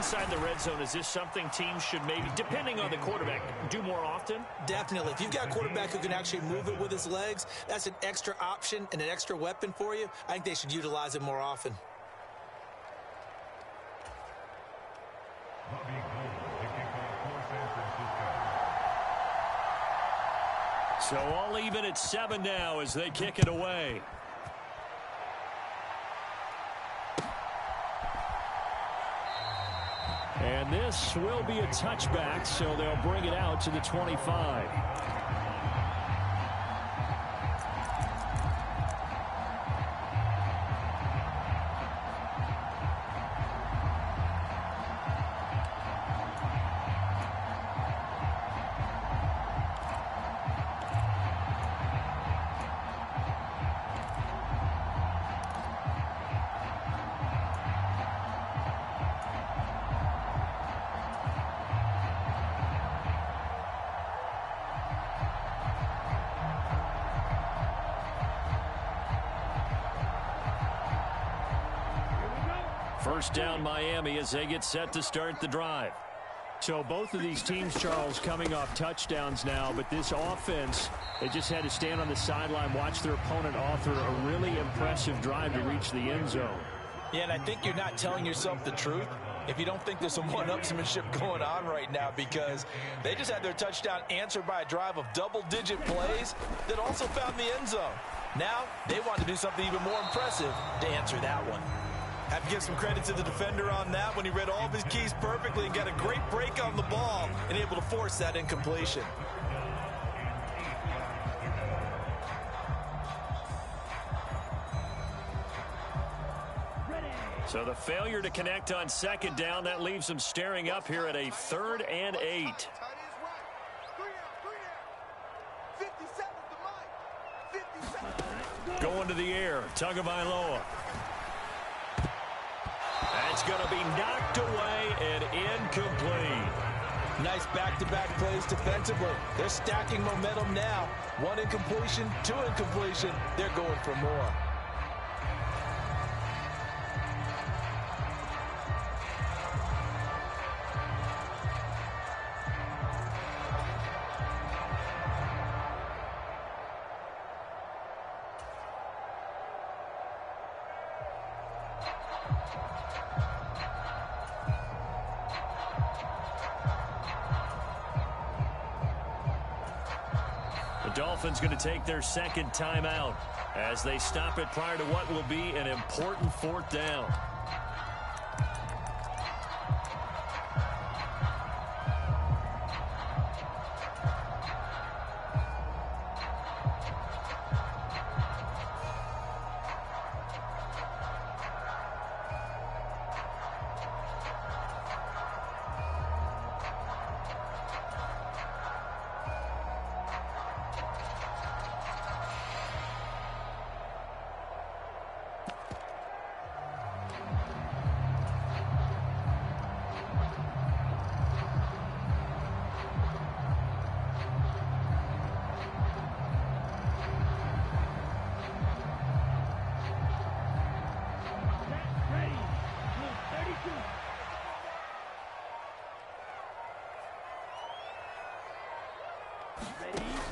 inside the red zone, is this something teams should maybe, depending on the quarterback, do more often? Definitely. If you've got a quarterback who can actually move it with his legs, that's an extra option and an extra weapon for you. I think they should utilize it more often. So all even at 7 now as they kick it away. And this will be a touchback, so they'll bring it out to the 25. First down Miami as they get set to start the drive. So both of these teams, Charles, coming off touchdowns now, but this offense, they just had to stand on the sideline, watch their opponent author a really impressive drive to reach the end zone. Yeah, and I think you're not telling yourself the truth if you don't think there's some one-upsmanship going on right now, because they just had their touchdown answered by a drive of double-digit plays that also found the end zone. Now they want to do something even more impressive to answer that one. Have to give some credit to the defender on that when he read all of his keys perfectly and got a great break on the ball and able to force that incompletion. So the failure to connect on second down, that leaves them staring up here at a 3rd and 8. Going to the air, Tagovailoa. That's going to be knocked away and incomplete. Nice back-to-back plays defensively. They're stacking momentum now. 1 incompletion, 2 incompletion. They're going for more. Dolphins going to take their second timeout as they stop it prior to what will be an important 4th down.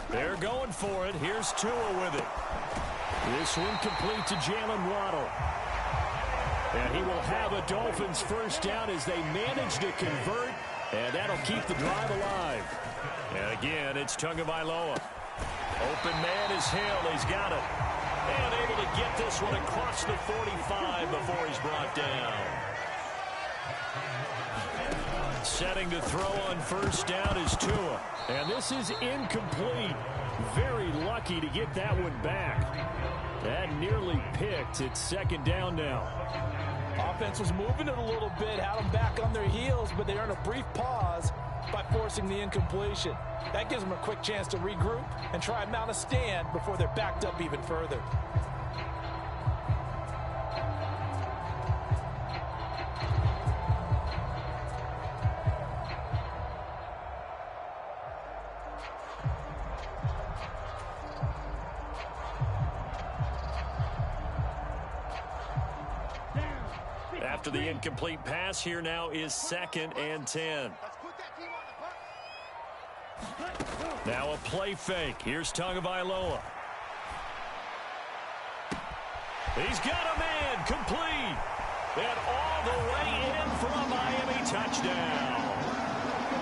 They're going for it. Here's Tua with it. This one complete to Jalen Waddle. And he will have a Dolphins first down as they manage to convert, and that'll keep the drive alive. And again, it's Tagovailoa. Open man is Hill. He's got it. And able to get this one across the 45 before he's brought down. Setting to throw on first down is Tua. And this is incomplete. Very lucky to get that one back. That nearly picked. It's second down now. Offense was moving it a little bit, had them back on their heels, but they earned a brief pause by forcing the incompletion. That gives them a quick chance to regroup and try and mount a stand before they're backed up even further. after the incomplete pass. Here now is 2nd and 10. Now a play fake. Here's Tagovailoa. He's got a man complete. And all the way in for a Miami touchdown.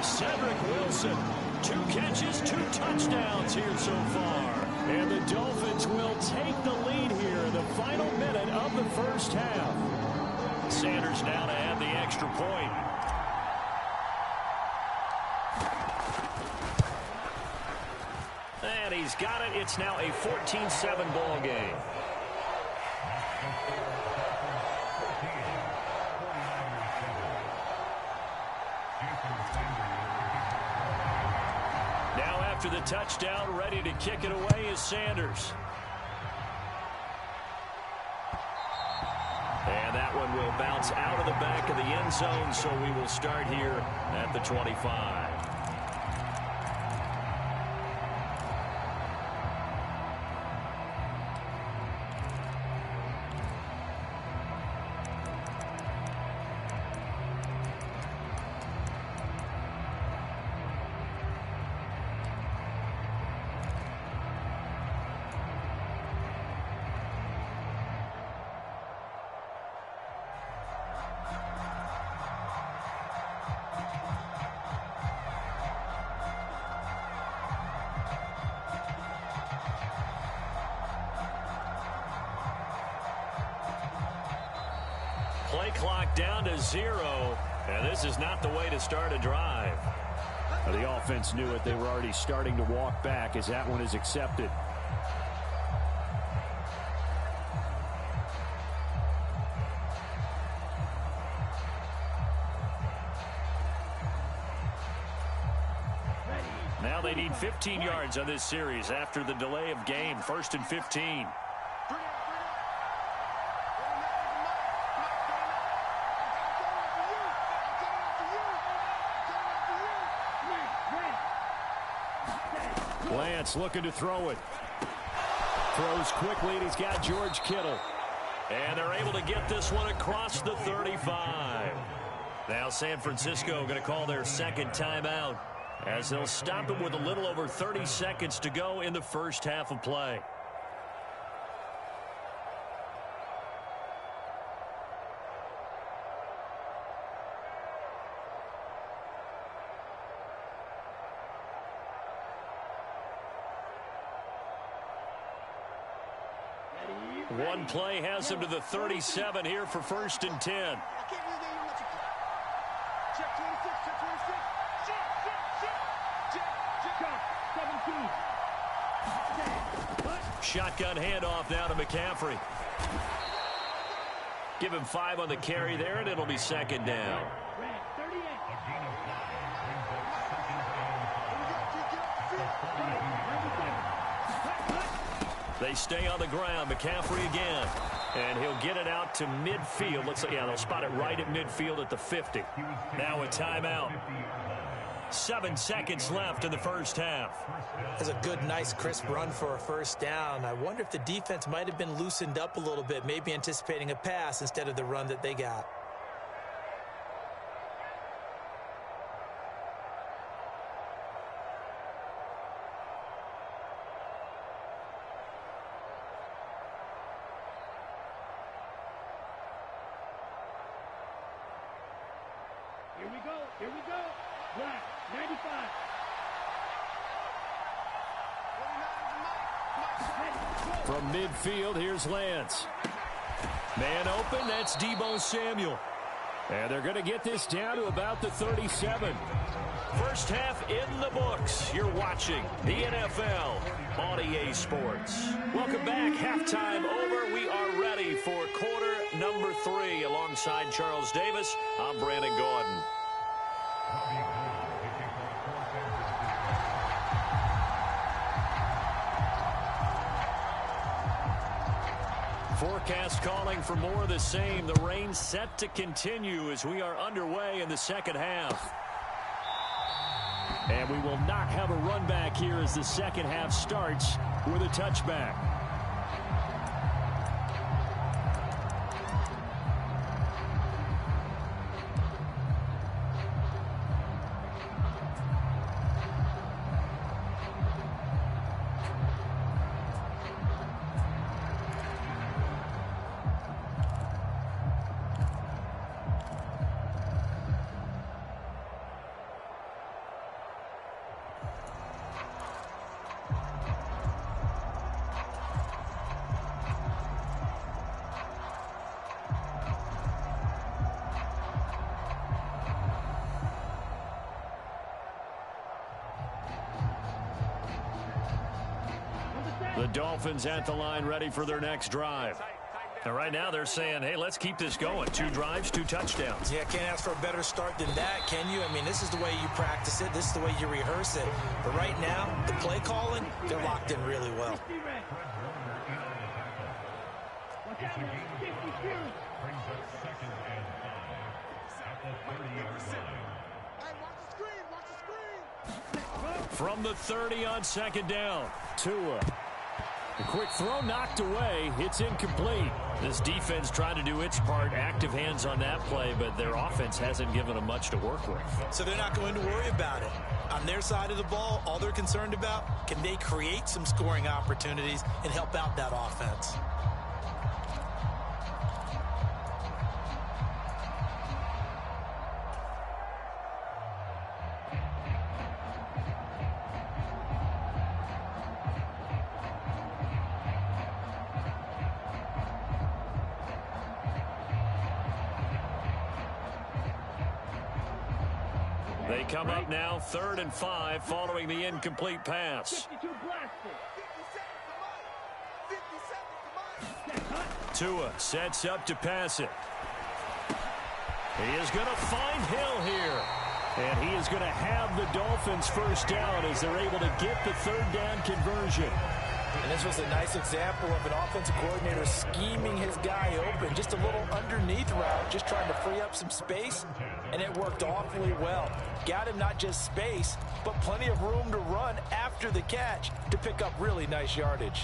Cedric Wilson, 2 catches, 2 touchdowns here so far. And the Dolphins will take the lead here in the final minute of the first half. Sanders now to add the extra point. And he's got it. It's now a 14-7 ball game. Now after the touchdown, ready to kick it away is Sanders. And that one will bounce out of the back of the end zone, so we will start here at the 25. Play clock down to 0, and this is not the way to start a drive. The offense knew it. They were already starting to walk back as that one is accepted. Now they need 15 yards on this series after the delay of game. 1st and 15. Lance looking to throw it. Throws quickly, and he's got George Kittle. And they're able to get this one across the 35. Now San Francisco going to call their 2nd timeout as they'll stop him with a little over 30 seconds to go in the first half of play. One play has him to the 37 here for 1st and 10. Shotgun handoff now to McCaffrey. Give him 5 on the carry there, and it'll be 2nd down. They stay on the ground. McCaffrey again. And he'll get it out to midfield. Looks like, yeah, they'll spot it right at midfield at the 50. Now a timeout. 7 seconds left in the first half. That's a good, nice, crisp run for a first down. I wonder if the defense might have been loosened up a little bit, maybe anticipating a pass instead of the run that they got. Here we go. Black, 95. From midfield, here's Lance. Man open, that's Deebo Samuel. And they're going to get this down to about the 37. First half in the books. You're watching the NFL on EA Sports. Welcome back. Halftime over. We are ready for quarter number 3. Alongside Charles Davis, I'm Brandon Gordon. Forecast calling for more of the same. The rain set to continue as we are underway in the second half. And we will not have a run back here as the second half starts with a touchback. The Dolphins at the line ready for their next drive. And right now they're saying, hey, let's keep this going. 2 drives, 2 touchdowns. Yeah, can't ask for a better start than that, can you? I mean, this is the way you practice it. This is the way you rehearse it. But right now, the play calling, they're locked in really well. From the 30 on second down, Tua. The quick throw knocked away. It's incomplete. This defense tried to do its part. Active hands on that play, but their offense hasn't given them much to work with. So they're not going to worry about it. On their side of the ball, all they're concerned about, can they create some scoring opportunities and help out that offense? They come up now 3rd and 5 following the incomplete pass. Tua sets up to pass it. He is going to find Hill here. And he is going to have the Dolphins first down as they're able to get the 3rd down conversion. And this was a nice example of an offensive coordinator scheming his guy open. Just a little underneath route, just trying to free up some space, and it worked awfully well. Got him not just space, but plenty of room to run after the catch to pick up really nice yardage.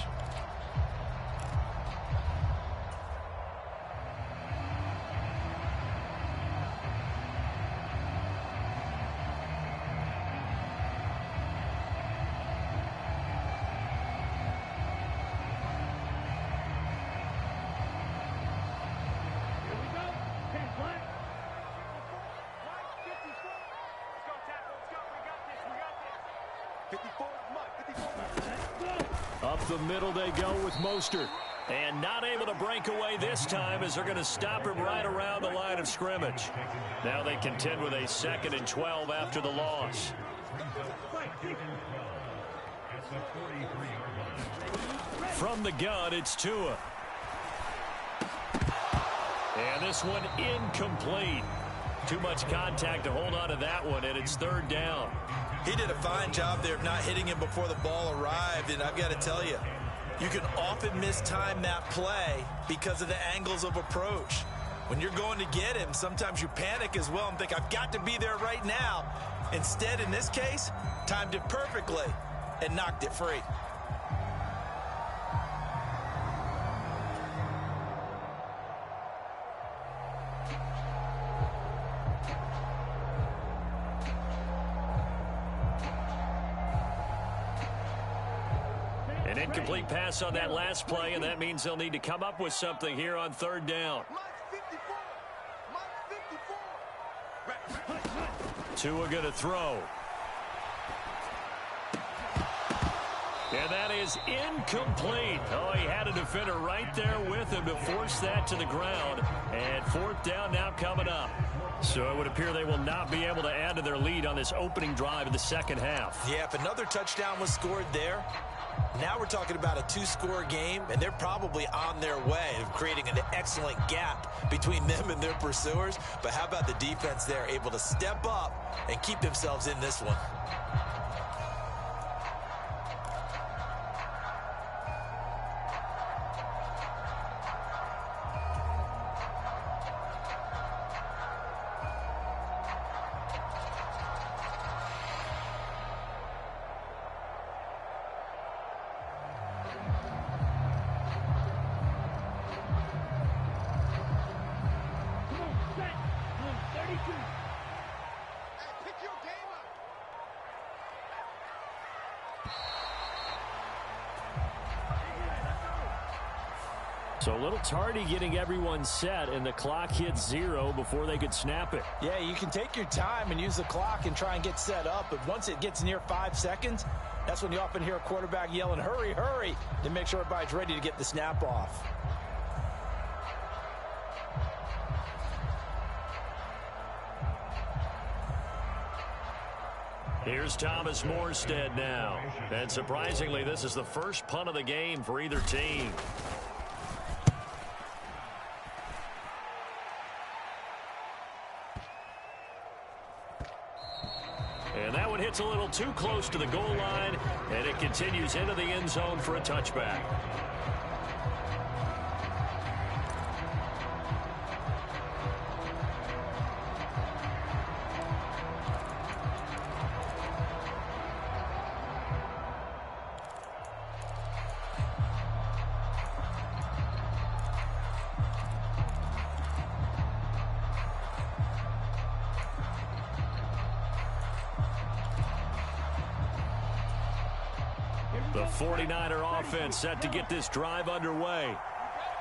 Up the middle they go with Mostert. And not able to break away this time as they're going to stop him right around the line of scrimmage. Now they contend with a 2nd and 12 after the loss. From the gun, it's Tua. And this one incomplete. Too much contact to hold on to that one, and it's 3rd down. He did a fine job there of not hitting him before the ball arrived, and I've got to tell you, you can often mistime that play because of the angles of approach. When you're going to get him, sometimes you panic as well and think, I've got to be there right now. Instead, in this case, timed it perfectly and knocked it free. An incomplete pass on that last play, and that means they'll need to come up with something here on 3rd down. Tua going to throw. And that is incomplete. Oh, he had a defender right there with him to force that to the ground. And 4th down now coming up. So it would appear they will not be able to add to their lead on this opening drive of the 2nd half. Yeah, if another touchdown was scored there, now we're talking about a 2-score game, and they're probably on their way of creating an excellent gap between them and their pursuers. But how about the defense there, able to step up and keep themselves in this one? So a little tardy getting everyone set, and the clock hits 0 before they could snap it. Yeah, you can take your time and use the clock and try and get set up, but once it gets near 5 seconds, that's when you often hear a quarterback yelling, hurry, hurry, to make sure everybody's ready to get the snap off. Here's Thomas Morstead now. And surprisingly, this is the first punt of the game for either team. And that one hits a little too close to the goal line, and it continues into the end zone for a touchback. The 49er offense set to get this drive underway.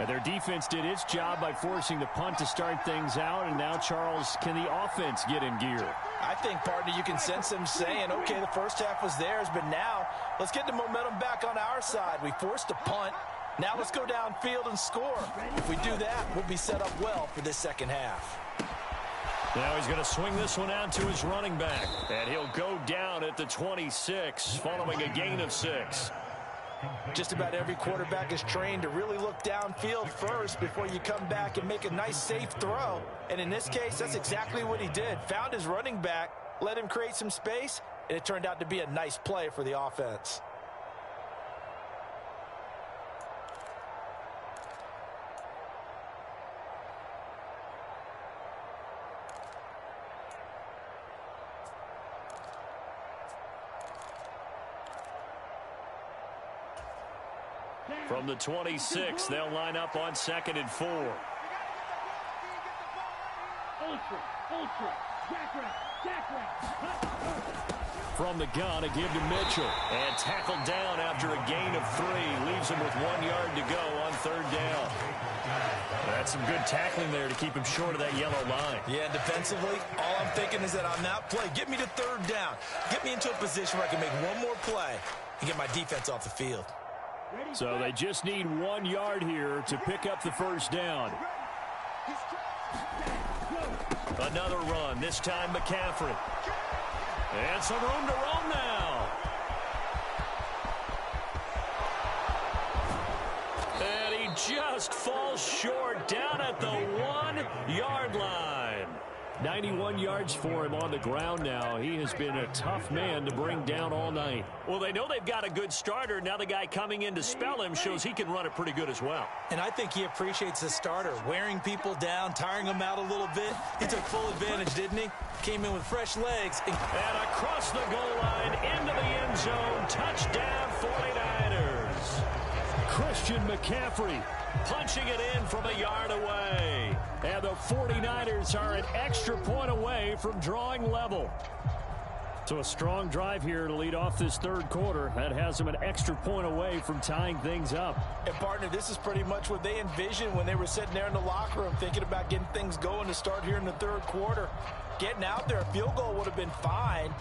And their defense did its job by forcing the punt to start things out. And now, Charles, can the offense get in gear? I think, partner, you can sense them saying, okay, the first half was theirs, but now let's get the momentum back on our side. We forced a punt. Now let's go downfield and score. If we do that, we'll be set up well for this second half. Now he's going to swing this one out to his running back. And he'll go down at the 26 following a gain of 6. Just about every quarterback is trained to really look downfield first before you come back and make a nice, safe throw. And in this case, that's exactly what he did. Found his running back, let him create some space, and it turned out to be a nice play for the offense. From the 26, they'll line up on 2nd and 4. From the gun, a give to Mitchell. And tackled down after a gain of 3. Leaves him with 1 yard to go on 3rd down. That's some good tackling there to keep him short of that yellow line. Yeah, defensively, all I'm thinking is that on that play, get me to 3rd down. Get me into a position where I can make one more play and get my defense off the field. So they just need 1 yard here to pick up the 1st down. Another run, this time McCaffrey. And some room to roam now. And he just falls short down at the 1 yard line. 91 yards for him on the ground now. He has been a tough man to bring down all night. Well, they know they've got a good starter. Now the guy coming in to spell him shows he can run it pretty good as well. And I think he appreciates the starter, wearing people down, tiring them out a little bit. He took full advantage, didn't he? Came in with fresh legs. And across the goal line, into the end zone. Touchdown, 49ers. Christian McCaffrey punching it in from a yard away. And the 49ers are an extra point away from drawing level. So a strong drive here to lead off this 3rd quarter. That has them an extra point away from tying things up. And, partner, this is pretty much what they envisioned when they were sitting there in the locker room thinking about getting things going to start here in the 3rd quarter. Getting out there, a field goal would have been fine.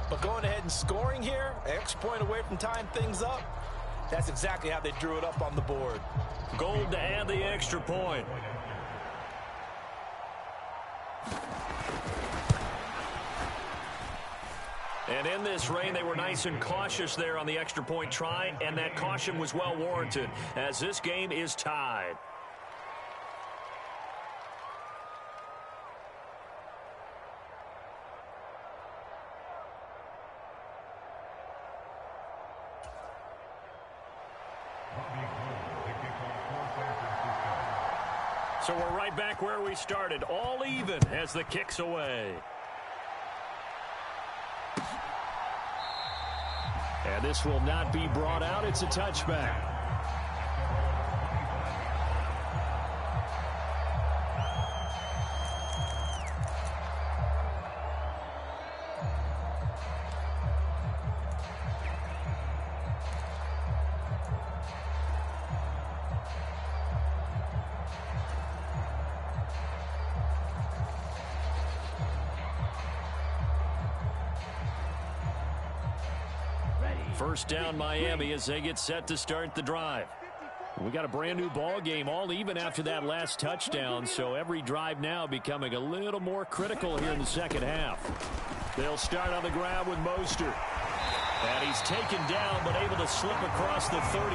But going ahead and scoring here, an extra point away from tying things up, that's exactly how they drew it up on the board. Gold to add the extra point. And in this rain, they were nice and cautious there on the extra point try, and that caution was well warranted as this game is tied. So we're right back where we started, all even as the kick's away. And this will not be brought out. It's a touchback. First down Miami as they get set to start the drive. We got a brand new ball game, all even after that last touchdown, so every drive now becoming a little more critical here in the second half. They'll start on the ground with Mostert. And he's taken down, but able to slip across the 35.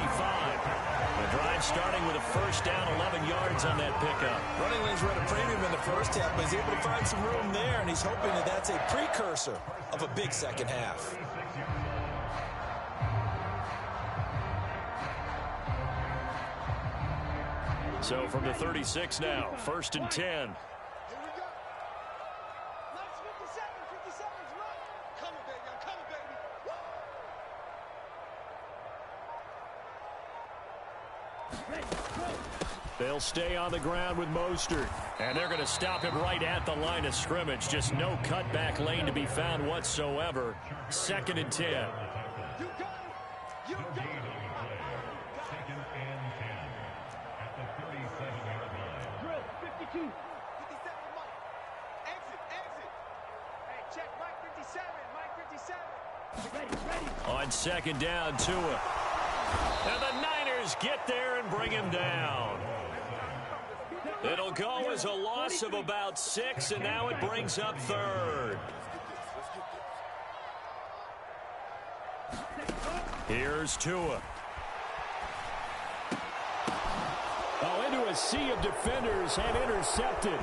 The drive starting with a first down, 11 yards on that pickup. Running lanes were at a premium in the first half, but he's able to find some room there, and he's hoping that that's a precursor of a big second half. So from the 36 now, 1st and 10. They'll stay on the ground with Mostert. And they're going to stop him right at the line of scrimmage. Just no cutback lane to be found whatsoever. 2nd and 10. You got it. You got it. Second and 10 at the 37-yard line. Drill, 52. 57, Mike. Exit. Hey, check Mike 57. Mike 57. Ready. On 2nd down, Tua. And the Niners get there and bring him down. It'll go as a loss of about 6, and now it brings up 3rd. Here's Tua. Oh, into a sea of defenders and intercepted.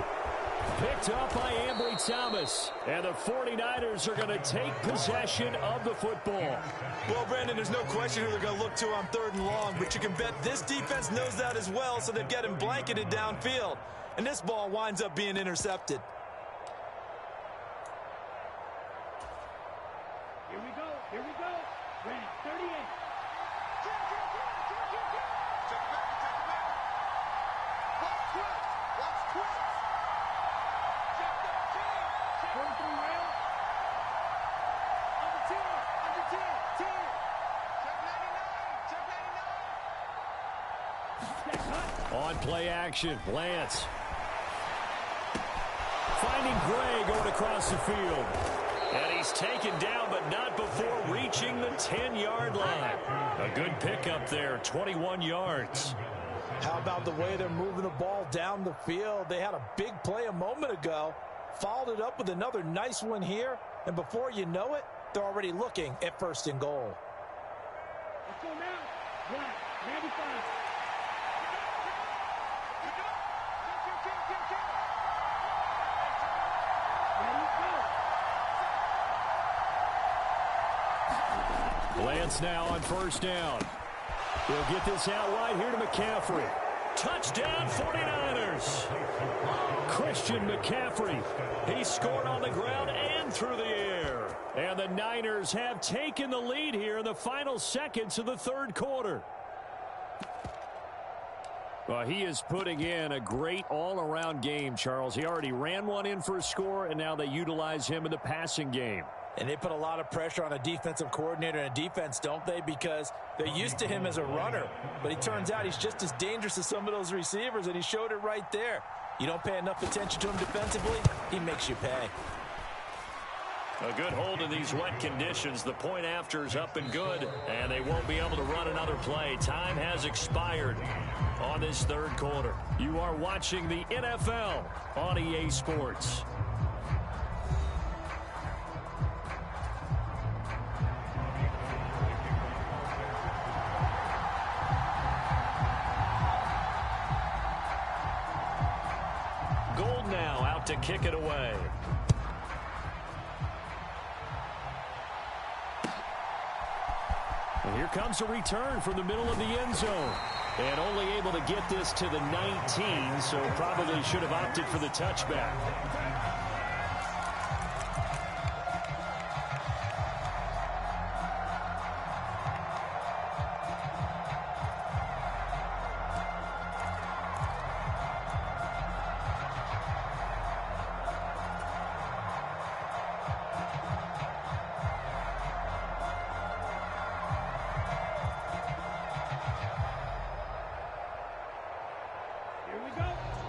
Picked up by Ambry Thomas. And the 49ers are going to take possession of the football. Well, Brandon, there's no question who they're going to look to on 3rd and long, but you can bet this defense knows that as well, so they've got him blanketed downfield. And this ball winds up being intercepted. Here we go. Ready, 38. On play action, Lance. Finding Gray going across the field. And he's taken down, but not before reaching the 10-yard line. A good pickup there, 21 yards. How about the way they're moving the ball down the field? They had a big play a moment ago, followed it up with another nice one here, and before you know it, they're already looking at 1st and goal. Let's go now. Black, 95. Lance now on 1st down. He'll get this out wide here to McCaffrey. Touchdown 49ers. Christian McCaffrey. He scored on the ground and through the air. And the Niners have taken the lead here in the final seconds of the 3rd quarter. Well, he is putting in a great all-around game, Charles. He already ran one in for a score, and now they utilize him in the passing game. And they put a lot of pressure on a defensive coordinator and a defense, don't they? Because they're used to him as a runner. But it turns out he's just as dangerous as some of those receivers, and he showed it right there. You don't pay enough attention to him defensively, he makes you pay. A good hold in these wet conditions. The point after is up and good, and they won't be able to run another play. Time has expired on this 3rd quarter. You are watching the NFL on EA Sports. Gold now out to kick it away. And here comes a return from the middle of the end zone. And only able to get this to the 19, so probably should have opted for the touchback.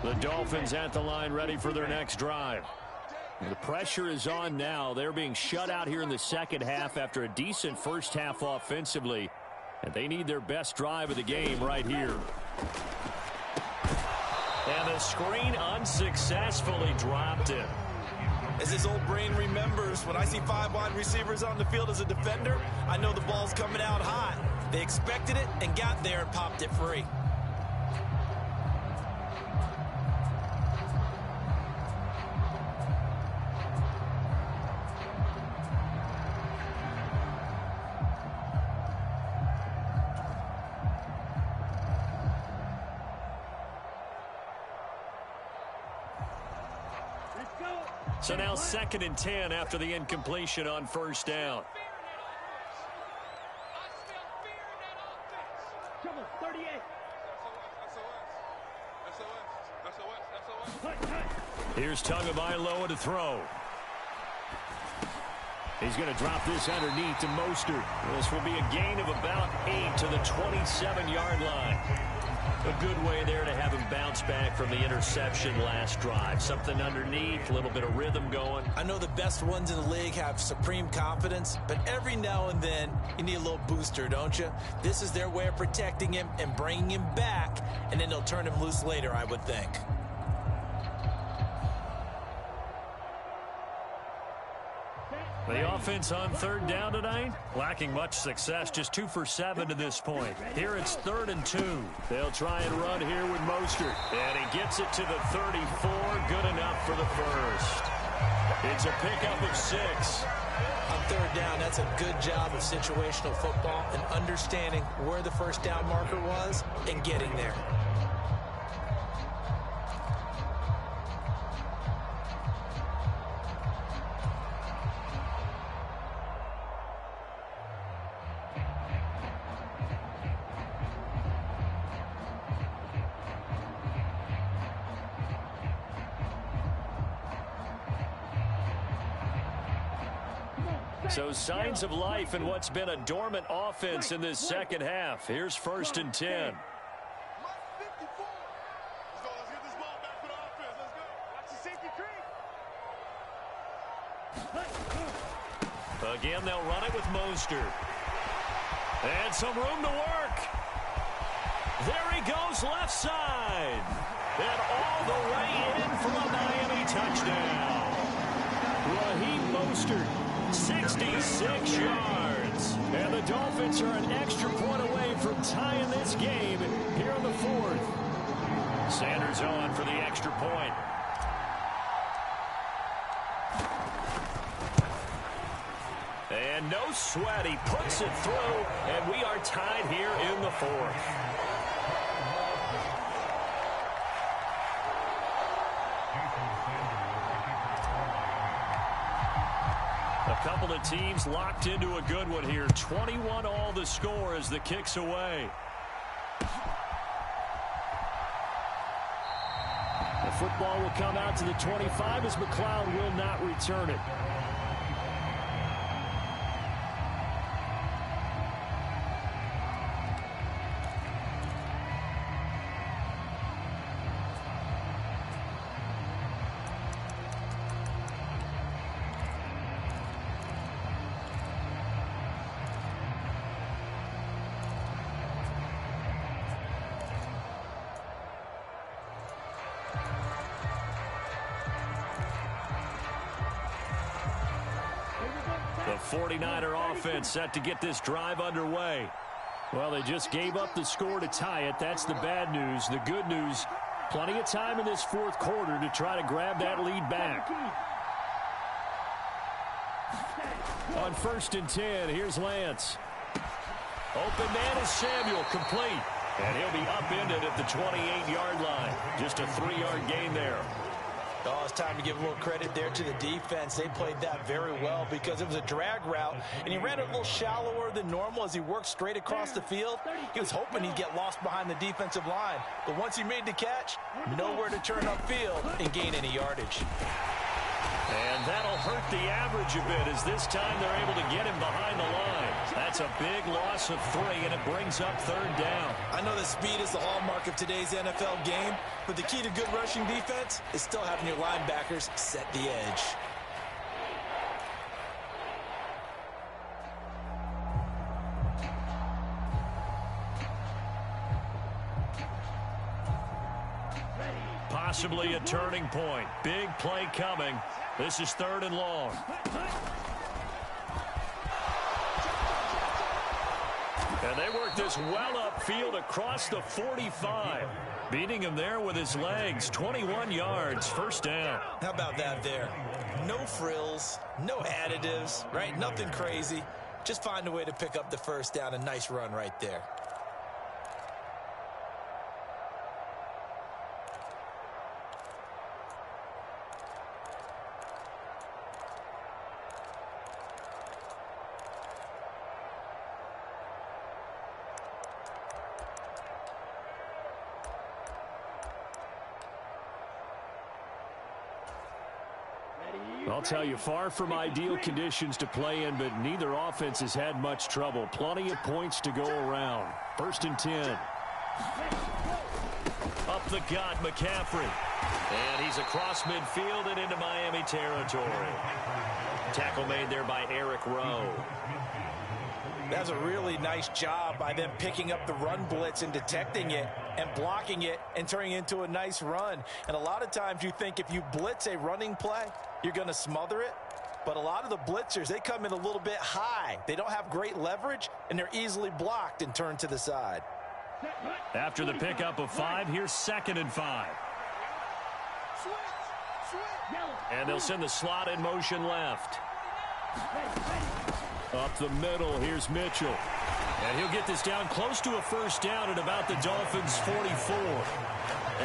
The Dolphins at the line ready for their next drive. The pressure is on now. They're being shut out here in the 2nd half after a decent first half offensively. And they need their best drive of the game right here. And the screen unsuccessfully dropped it. As his old brain remembers, when I see 5 wide receivers on the field as a defender, I know the ball's coming out hot. They expected it and got there and popped it free. So now 2nd and 10 after the incompletion on first down. Trouble, 38. Here's Tagovailoa to throw. He's going to drop this underneath to Mostert. This will be a gain of about 8 to the 27-yard line. A good way there to have him bounce back from the interception last drive. Something underneath, a little bit of rhythm going. I know the best ones in the league have supreme confidence, but every now and then you need a little booster, don't you? This is their way of protecting him and bringing him back, and then they'll turn him loose later, I would think. The offense on 3rd down tonight, lacking much success, just 2 for 7 to this point. Here it's 3rd and 2. They'll try and run here with Mostert. And he gets it to the 34, good enough for the first. It's a pickup of 6. On 3rd down, that's a good job of situational football and understanding where the first down marker was and getting there. So signs of life in what's been a dormant offense in this second half. Here's 1st and 10. Again, they'll run it with Mostert. And some room to work. There he goes, left side. And all the way in for a Miami touchdown. Raheem Mostert, 66 yards. And the Dolphins are an extra point away from tying this game here in the 4th. Sanders on for the extra point. And no sweat, he puts it through, and we are tied here in the 4th. A couple of teams locked into a good one here. 21 all the score as the kick's away. The football will come out to the 25 as McLeod will not return it. The 49er offense set to get this drive underway. Well, they just gave up the score to tie it. That's the bad news. The good news, plenty of time in this 4th quarter to try to grab that lead back. On 1st and 10, here's Lance. Open man is Samuel, complete. And he'll be upended at the 28-yard line. Just a 3-yard gain there. Oh, it's time to give a little credit there to the defense. They played that very well because it was a drag route, and he ran it a little shallower than normal as he worked straight across the field. He was hoping he'd get lost behind the defensive line, but once he made the catch, nowhere to turn upfield and gain any yardage. And that'll hurt the average a bit as this time they're able to get him behind the line. That's a big loss of 3, and it brings up 3rd down. I know that speed is the hallmark of today's NFL game, but the key to good rushing defense is still having your linebackers set the edge. Possibly a turning point. Big play coming. This is 3rd and long. And they work this well upfield across the 45. Beating him there with his legs. 21 yards, 1st down. How about that there? No frills, no additives, right? Nothing crazy. Just find a way to pick up the 1st down. A nice run right there. I'll tell you, far from ideal conditions to play in, but neither offense has had much trouble. Plenty of points to go around. 1st and 10. Up the gut, McCaffrey. And he's across midfield and into Miami territory. Tackle made there by Eric Rowe. That's a really nice job by them picking up the run blitz and detecting it and blocking it and turning it into a nice run. And a lot of times you think if you blitz a running play, you're going to smother it. But a lot of the blitzers, they come in a little bit high. They don't have great leverage, and they're easily blocked and turned to the side. After the pickup of 5, here's 2nd and 5. And they'll send the slot in motion left. Up the middle, here's Mitchell. And he'll get this down close to a 1st down at about the Dolphins' 44.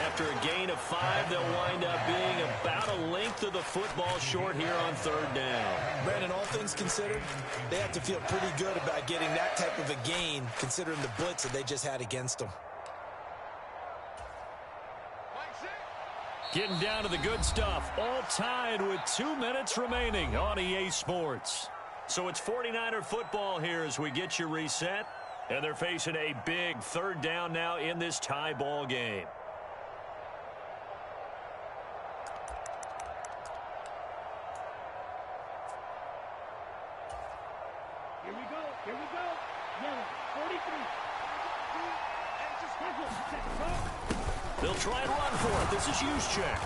After a gain of 5, they'll wind up being about a length of the football short here on 3rd down. Brandon, all things considered, they have to feel pretty good about getting that type of a gain, considering the blitz that they just had against them. Getting down to the good stuff, all tied with 2 minutes remaining on EA Sports. So it's 49er football here as we get you reset. And they're facing a big 3rd down now in this tie ball game. Here we go. Yellow, 43. They'll try and run for it. This is Juszczyk.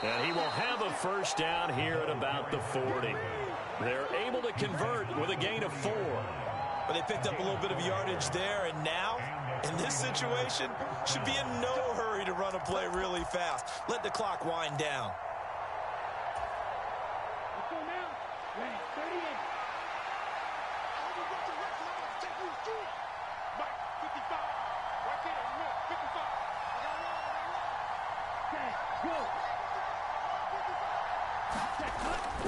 And he will have a 1st down here at about the 40. They're able to convert with a gain of 4. But they picked up a little bit of yardage there, and now, in this situation, should be in no hurry to run a play really fast. Let the clock wind down. Let's go now. Ready, 38. Mike, 55. Right there, look, 55. Okay, go.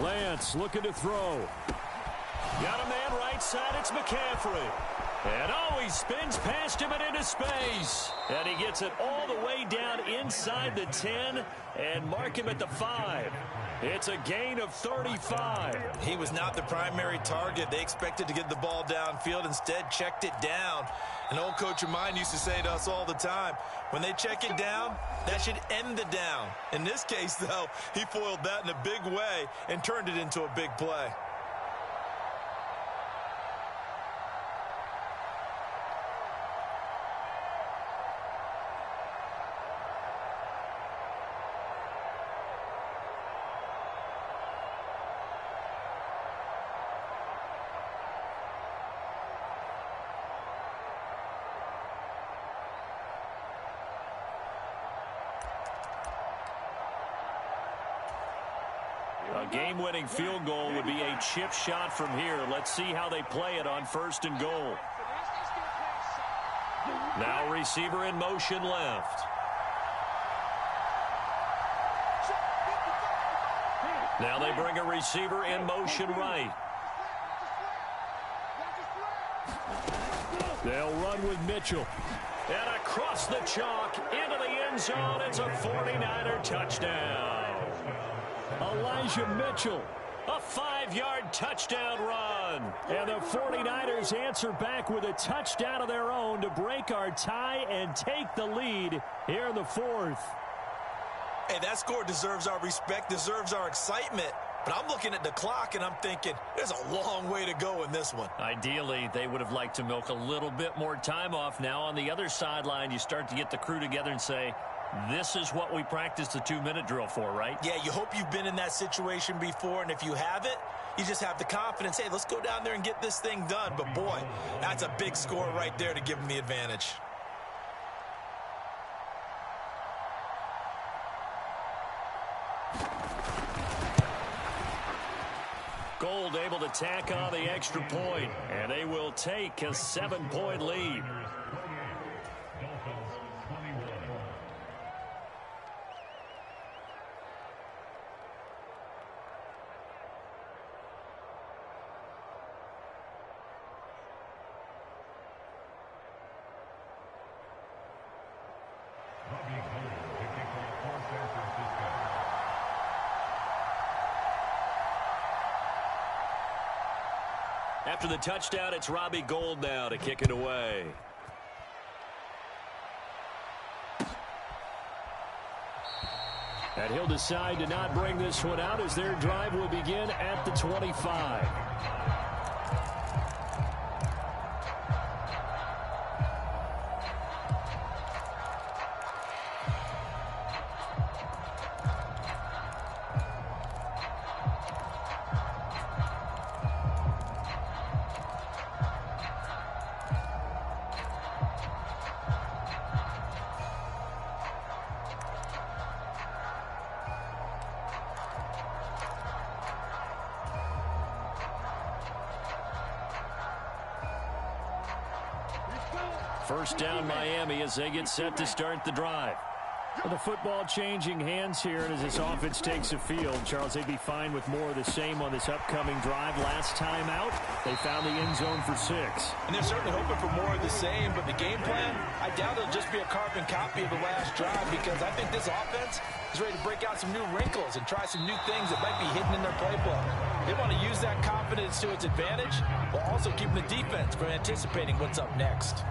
Lance looking to throw. Got a man right side. It's McCaffrey. And he spins past him and into space. And he gets it all the way down inside the 10 and mark him at the 5. It's a gain of 35. He was not the primary target. They expected to get the ball downfield. Instead, checked it down. An old coach of mine used to say to us all the time, when they check it down, that should end the down. In this case, though, he foiled that in a big way and turned it into a big play. A game-winning field goal would be a chip shot from here. Let's see how they play it on 1st and goal. Now receiver in motion left. Now they bring a receiver in motion right. They'll run with Mitchell. And across the chalk into the end zone. It's a 49er touchdown. Elijah Mitchell, a 5-yard touchdown run. And the 49ers answer back with a touchdown of their own to break our tie and take the lead here in the 4th. Hey, that score deserves our respect, deserves our excitement. But I'm looking at the clock, and I'm thinking there's a long way to go in this one. Ideally, they would have liked to milk a little bit more time off. Now on the other sideline, you start to get the crew together and say, This is what we practiced the 2-minute drill for, right? Yeah, you hope you've been in that situation before, and if you haven't, you just have the confidence, hey, let's go down there and get this thing done. But, boy, that's a big score right there to give them the advantage. Gold able to tack on the extra point, and they will take a 7-point lead. After the touchdown, it's Robbie Gould now to kick it away. And he'll decide to not bring this one out as their drive will begin at the 25. First down, Miami, as they get set to start the drive. Well, the football changing hands here, and as this offense takes the field, Charles, they'd be fine with more of the same on this upcoming drive. Last time out, they found the end zone for 6. And they're certainly hoping for more of the same, but the game plan, I doubt it'll just be a carbon copy of the last drive, because I think this offense is ready to break out some new wrinkles and try some new things that might be hidden in their playbook. They want to use that confidence to its advantage, while also keeping the defense from anticipating what's up next.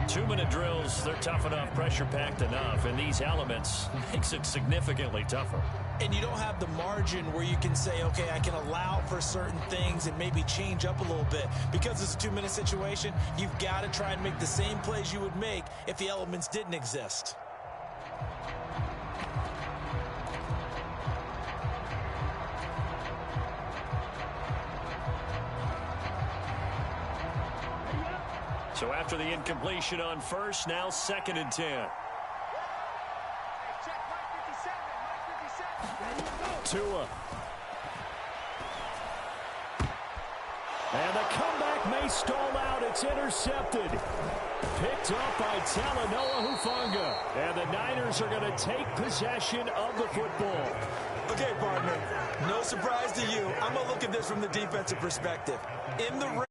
2-minute drills, they're tough enough, pressure-packed enough, and these elements makes it significantly tougher. And you don't have the margin where you can say, okay, I can allow for certain things and maybe change up a little bit. Because it's a 2-minute situation, you've got to try and make the same plays you would make if the elements didn't exist. So after the incompletion on first, now 2nd and 10. Tua. And the comeback may stall out. It's intercepted. Picked up by Talanoa Hufanga. And the Niners are going to take possession of the football. Okay, partner, no surprise to you. I'm going to look at this from the defensive perspective. In the